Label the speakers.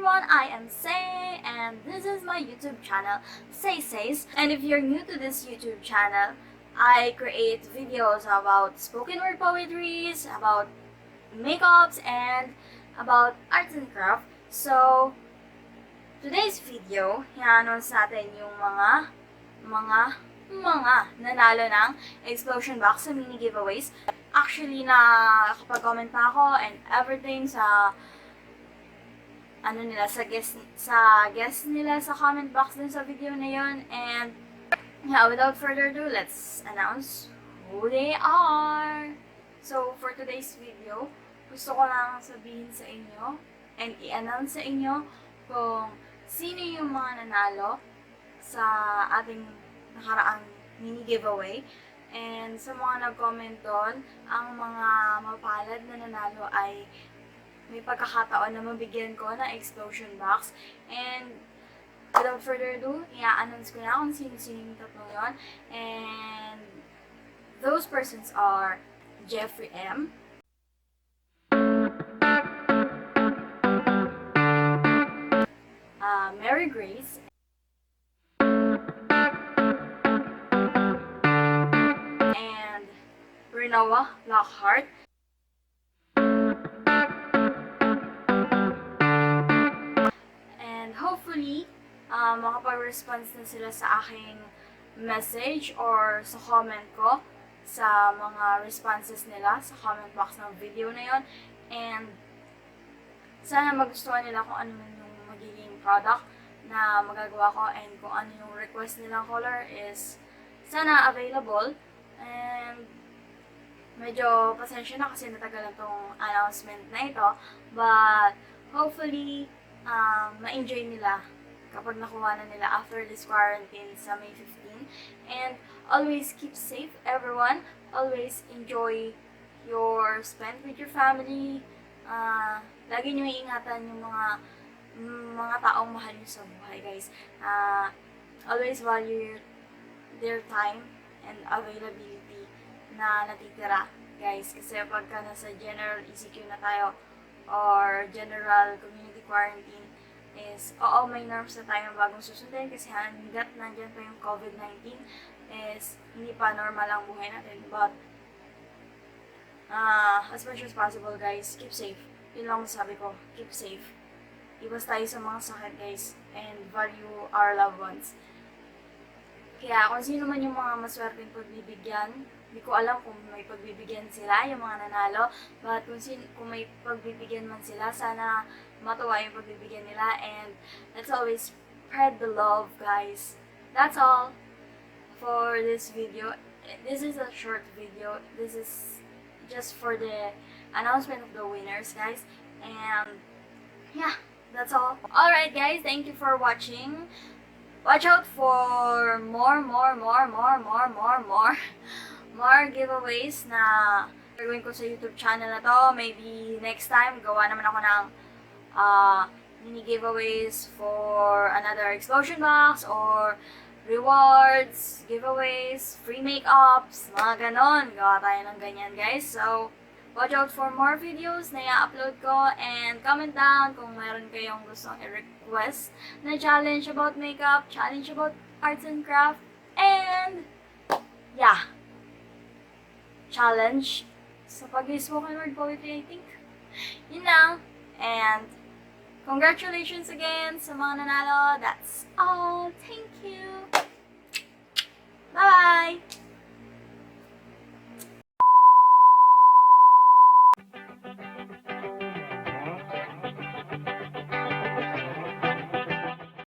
Speaker 1: everyone, I am Say, and this is my YouTube channel, Say Says. And if you're new to this YouTube channel, I create videos about spoken word poetries, about makeups, and about arts and craft. So, today's video, i-announce natin yung mga nanalo ng explosion box sa mini giveaways. Actually, nakapag-comment pa ako and everything sa guest nila sa comment box din sa video na yon. And yeah, without further ado, let's announce who they are. So for today's video, gusto ko lang sabihin sa inyo and i-announce sa inyo kung sino yung mga nanalo sa ating nakaraang mini giveaway. And sa mga nag-comment doon, ang mga mapalad na nanalo ay may pagkakataon na mabigyan ko ng explosion box. And without further ado, i-announce ko na kung sino-sino yung tatlo yun. And those persons are Jeffrey M., Mary Grace, and Renoa Lockhart. Hopefully, makapag-response na sila sa aking message or sa comment ko sa mga responses nila sa comment box ng video na yon. And sana magustuhan nila kung ano yung magiging product na magagawa ko and kung ano yung request nilang color is sana available. And medyo pasensya na kasi natagalan tong announcement na ito, but hopefully ma-enjoy nila kapag nakuha na nila after this quarantine sa May 15. And always keep safe, everyone. Always enjoy your spend with your family. Lagi nyo iingatan yung mga taong mahal nyo sa buhay, guys. Always value their time and availability na natitira, guys. Kasi pagka nasa general ECQ na tayo or general community quarantine is, may norms na tayo bagong susundin kasi hanggat nandyan pa yung COVID-19 is hindi pa normal ang buhay natin. But as much as possible, guys, keep safe. Yun lang masabi ko, keep safe. Iwas tayo sa mga sakit, guys, and value our loved ones. Kaya kung sino man yung mga maswerteng pagbibigyan, hindi ko alam kung may pagbibigyan sila, yung mga nanalo, but kung may pagbibigyan man sila, sana matuwa yung pagbibigyan nila. And let's always spread the love, guys. That's all for this video. This is a short video. This is just for the announcement of the winners, guys. And yeah, that's all. Alright, guys, thank you for watching. Watch out for more giveaways na gagawin ko sa YouTube channel na to. Maybe next time, gawa naman ako ng mini giveaways for another explosion box or rewards, giveaways, free makeups, mga ganon. Gawa tayo ng ganyan, guys. So, watch out for more videos na i-upload ko and comment down kung meron kayong gustong i-request na challenge about makeup, challenge about arts and craft, and yeah, challenge sa pag-spoken word poetry, I think. Yun lang. And congratulations again sa mga nanalo. That's all. Thank you. Bye-bye!